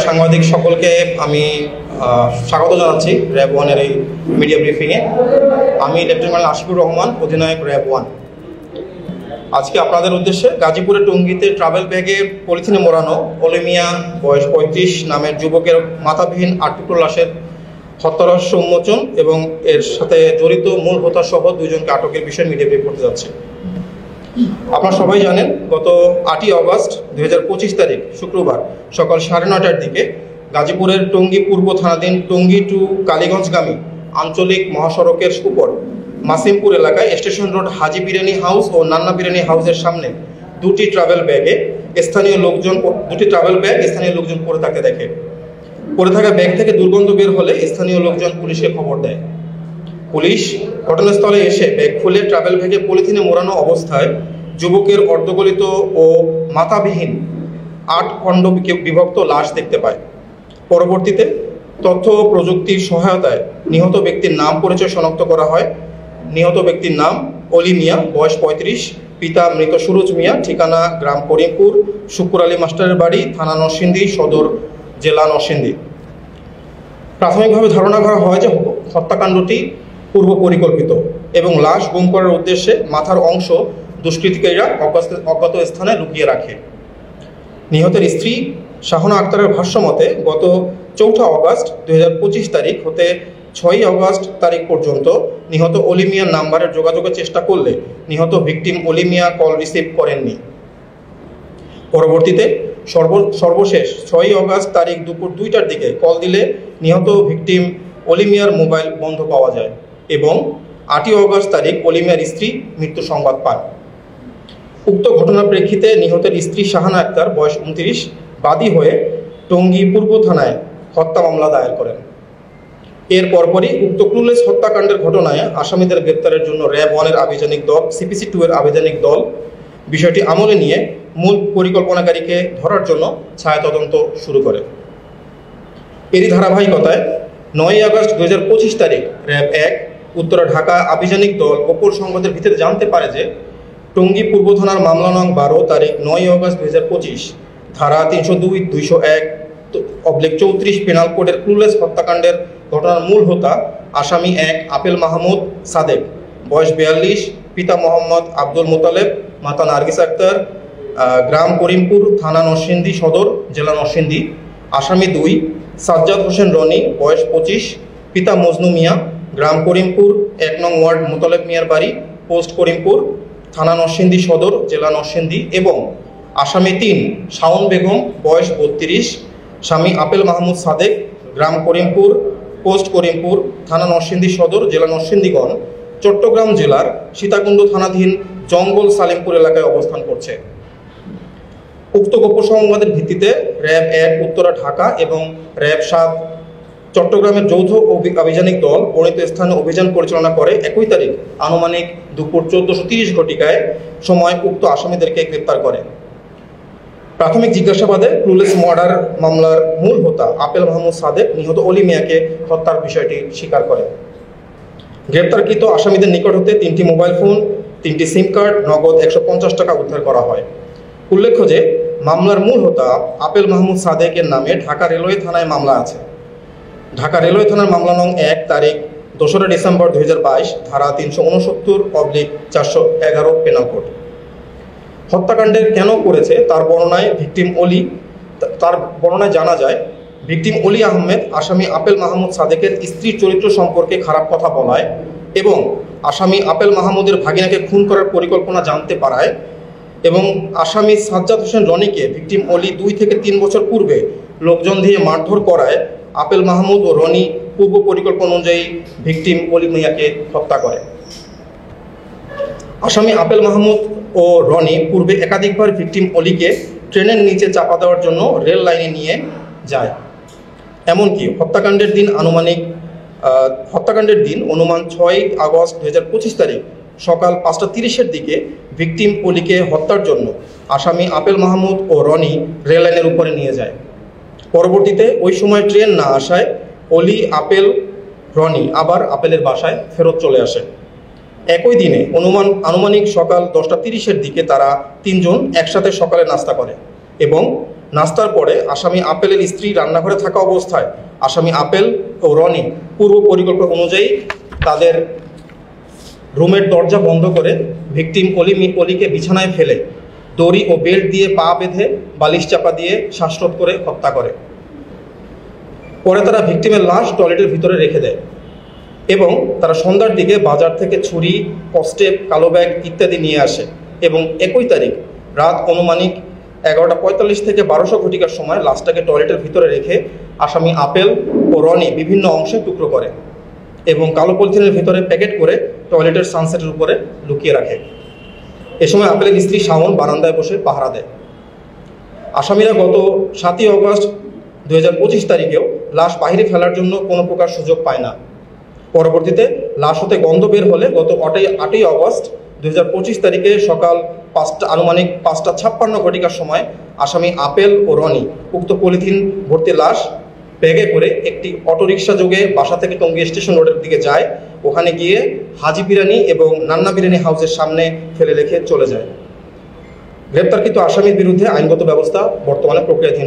সাংবাদিক সকলকে আমি স্বাগত জানাচ্ছি র্যাব ওয়ানের এই মিডিয়া ব্রিফিংয়ে। আমি লেফটেন্যান্ট আশিকুর রহমান, অধিনায়ক র্যাব ওয়ান। আজকে আপনাদের উদ্দেশ্যে গাজীপুরের টঙ্গীতে ট্রাভেল ব্যাগে পলিথিনে মোড়ানো অলিমিয়া বয়স 35 নামের যুবকের মাথাবিহীন 8 টুকরো লাশের হত্যারহস্য উন্মোচন এবং এর সাথে জড়িত মূল হোতা সহ 2 জনকে আটকের বিষয়ে মিডিয়া ব্রিফ করতে যাচ্ছে। আপনারা সবাই জানেন, গত 8ই অগস্ট 2025 তারিখ শুক্রবার সকাল 9:30টার দিকে গাজীপুরের টঙ্গী পূর্ব থানাধীন টঙ্গী টু কালীগঞ্জগামী আঞ্চলিক মহাসড়কের উপর মাসিমপুর এলাকায় স্টেশন রোড হাজি বিরিয়ানি হাউস ও নান্না বিরিয়ানি হাউসের সামনে দুটি ট্রাভেল ব্যাগ স্থানীয় লোকজন পড়ে থাকতে দেখে। পড়ে থাকা ব্যাগ থেকে দুর্গন্ধ বের হলে স্থানীয় লোকজন পুলিশকে খবর দেয়। পুলিশ ঘটনাস্থলে এসে ব্যাগ খুলে ট্রাভেল ব্যাগে পলিথিনে মোড়ানো অবস্থায় যুবকের অর্ধগলিত ও মাথাবিহীন 8 খণ্ড বিভক্ত লাশ দেখতে পায়। পরবর্তীতে তথ্য ও প্রযুক্তির সহায়তায় নিহত ব্যক্তির নাম পরিচয় শনাক্ত করা হয়। নিহত ব্যক্তির নাম অলি মিয়া, বয়স 35, পিতা মৃত সুরজ মিয়া, ঠিকানা গ্রাম করিমপুর, শুকুর আলী মাস্টারের বাড়ি, থানা নরসিংদী, সদর জেলা নরসিংদী। প্রাথমিকভাবে ধারণা করা হয় যে হত্যাকাণ্ডটি পূর্ব পরিকল্পিত এবং লাশ গুম করার উদ্দেশ্যে মাথার অংশ দুষ্কৃতিকারীরা অজ্ঞাত স্থানে লুকিয়ে রাখে। নিহতের স্ত্রী শাহনা আক্তারের ভাষ্যমতে গত 4 অগস্ট 2025 তারিখ হতে 6 অগস্ট তারিখ পর্যন্ত নিহত অলি মিয়ার নাম্বারে যোগাযোগের চেষ্টা করলে নিহত ভিকটিম অলি মিয়া কল রিসিভ করেননি। পরবর্তীতে সর্বশেষ 6 অগস্ট তারিখ দুপুর 2টার দিকে কল দিলে নিহত ভিকটিম অলি মিয়ার মোবাইল বন্ধ পাওয়া যায় এবং 8 অগস্ট তারিখ অলি মিয়ার স্ত্রী মৃত্যু সংবাদ পান। উক্ত ঘটনার প্রেক্ষিতে নিহতের স্ত্রী শাহানা আক্তার, বয়স 29, বাদী হয়ে টঙ্গী পূর্ব থানায় হত্যা মামলা দায়ের করেন। এর পরপরই উক্ত ক্লুলেস হত্যাকাণ্ডের ঘটনায় আসামিদের গ্রেপ্তারের জন্য র্যাব 1-এর আভিযানিক দল, CPC 2-এর আভিযানিক দল বিষয়টি আমলে নিয়ে মূল পরিকল্পনাকারীকে ধরার জন্য ছায়া তদন্ত শুরু করে। এরই ধারাবাহিকতায় 9 আগস্ট 2025 তারিখ র্যাব 1 উত্তরা ঢাকা আভিযানিক দল গোপন সংবাদের ভিত্তিতে জানতে পারে যে টঙ্গী পূর্ব থানার মামলা নং 12 তারিখ 9 আগস্ট 2025 ধারা 302, 201/34 পেনাল কোডের ক্লুলেস হত্যাকাণ্ডের ঘটনার মূল হোতা আসামি 1 আপেল মাহমুদ সাদেক, বয়স 42, পিতা মোহাম্মদ আব্দুল মোতালেব, মাতা নার্গিস আক্তার, গ্রাম করিমপুর, থানা নরসিংদী সদর, জেলা নরসিংদী। আসামি 2 সাজ্জাদ হোসেন রনি, বয়স 25, পিতা মজনু মিয়া, গ্রাম করিমপুর, 1 নং ওয়ার্ড মোতালেব মিয়ার বাড়ি, পোস্ট করিমপুর, থানা নরসিংদী সদর, জেলা নরসিংদী। এবং আসামি 3 শাওন বেগম, বয়স 32, স্বামী আপেল মাহমুদ সাদেক, গ্রাম করিমপুর, পোস্ট করিমপুর, থানা নরসিংদী সদর, জেলা নরসিংদীগণ চট্টগ্রাম জেলার সীতাকুণ্ড থানাধীন জঙ্গল সালিমপুর এলাকায় অবস্থান করছে। উক্ত গোপন সংবাদের ভিত্তিতে র্যাব 1 উত্তরা ঢাকা এবং র্যাব 7 চট্টগ্রামের যৌথ আভিযানিক দল বর্ণিত স্থানে অভিযান পরিচালনা করে 21 তারিখ আনুমানিক দুপুর 14:30 ঘটিকায় সময় উক্ত আসামিদেরকে গ্রেপ্তার করে। প্রাথমিক জিজ্ঞাসাবাদে ক্লুলেস মার্ডার মামলার মূল হোতা আপেল মাহমুদ সাদেক নিহত অলি মিয়াকে হত্যার বিষয়টি স্বীকার করে। গ্রেপ্তারকৃত আসামিদের নিকট হতে 3টি মোবাইল ফোন, 3টি সিম কার্ড, নগদ 150 টাকা উদ্ধার করা হয়। উল্লেখ্য যে মামলার মূল হোতা আপেল মাহমুদ সাদেকের নামে ঢাকা রেলওয়ে থানায় মামলা আছে। ঢাকা রেলওয়ে থানার মামলা নং 1 তারিখ 2রা ডিসেম্বর 2022 ধারা 369/411 পেনাল কোড। হত্যাকাণ্ডের কেন করেছে তার বর্ণনায় জানা যায়, ভিকটিম অলি আহমেদ আসামি আপেল মাহমুদ সাদেকের স্ত্রীর চরিত্র সম্পর্কে খারাপ কথা বলায় এবং আসামি আপেল মাহমুদের ভাগিনাকে খুন করার পরিকল্পনা জানতে পারায় এবং আসামি সাজ্জাদ হোসেন রনিকে ভিকটিম অলি 2 থেকে 3 বছর পূর্বে লোকজন দিয়ে মারধর করায় আপেল মাহমুদ ও রনি পূর্ব পরিকল্পনা অনুযায়ী ভিকটিম অলি মিয়াকে হত্যা করে। আসামি আপেল মাহমুদ ও রনি পূর্বে একাধিকবার ভিকটিম অলিকে ট্রেনের নিচে চাপা দেওয়ার জন্য রেল লাইনে নিয়ে যায়। এমনকি হত্যাকাণ্ডের দিন অনুমান 6 আগস্ট 2025 তারিখ সকাল 5:30-এর দিকে ভিকটিম অলিকে হত্যার জন্য আসামি আপেল মাহমুদ ও রনি রেল লাইনের উপরে নিয়ে যায়। পরবর্তীতে ওই সময় ট্রেন না আসায় অলি, আপেল, রনি আবার আপেলের বাসায় ফেরত চলে আসে। একই দিনে আনুমানিক সকাল 10:30-এর দিকে তারা 3 জন একসাথে সকালে নাস্তা করে এবং নাস্তার পরে আসামি আপেলের স্ত্রী রান্নাঘরে থাকা অবস্থায় আসামি আপেল ও রনি পূর্ব পরিকল্পনা অনুযায়ী তাদের রুমের দরজা বন্ধ করে ভিকটিম অলিকে বিছানায় ফেলে দড়ি ও বেল্ট দিয়ে পা বেঁধে বালিশ চাপা দিয়ে শ্বাসরোধ করে হত্যা করে। পরে তারা ভিকটিমের লাশ টয়লেটের ভিতরে রেখে দেয় এবং তারা সন্ধ্যার দিকে বাজার থেকে ছুরি, কস্টেপ, কালো ব্যাগ ইত্যাদি নিয়ে আসে এবং 21 তারিখ রাত অনুমানিক 11:45 থেকে 1200 ঘটিকার সময় লাশটাকে টয়লেটের ভিতরে রেখে আসামি আপেল ও রনি বিভিন্ন অংশে টুকরো করে এবং কালো পলিথিনের ভিতরে প্যাকেট করে টয়লেটের সানসেটের উপরে লুকিয়ে রাখে। এ সময় আপেলের স্ত্রী শাওন বারান্দায় বসে পাহারা দেয়। আসামিরা গত 7ই অগস্ট 2025 তারিখেও লাশ বাইরে ফেলার জন্য কোনো প্রকার সুযোগ পায় না। পরবর্তীতে লাশ হতে গন্ধ বের হলে গত 8ই অগস্ট 2025 তারিখে সকাল আনুমানিক 5:56 ঘটিকার সময় আসামি আপেল ও রনি উক্ত পলিথিন ভর্তি লাশ ব্যাগে করে একটি অটোরিকশা যোগে বাসা থেকে টঙ্গী স্টেশন রোডের দিকে যায়। ওখানে গিয়ে হাজি বিরিয়ানি এবং নান্না বিরিয়ানি হাউসের সামনে ফেলে রেখে চলে যায়। গ্রেপ্তারকৃত আসামির বিরুদ্ধে আইনগত ব্যবস্থা বর্তমানে প্রক্রিয়াধীন।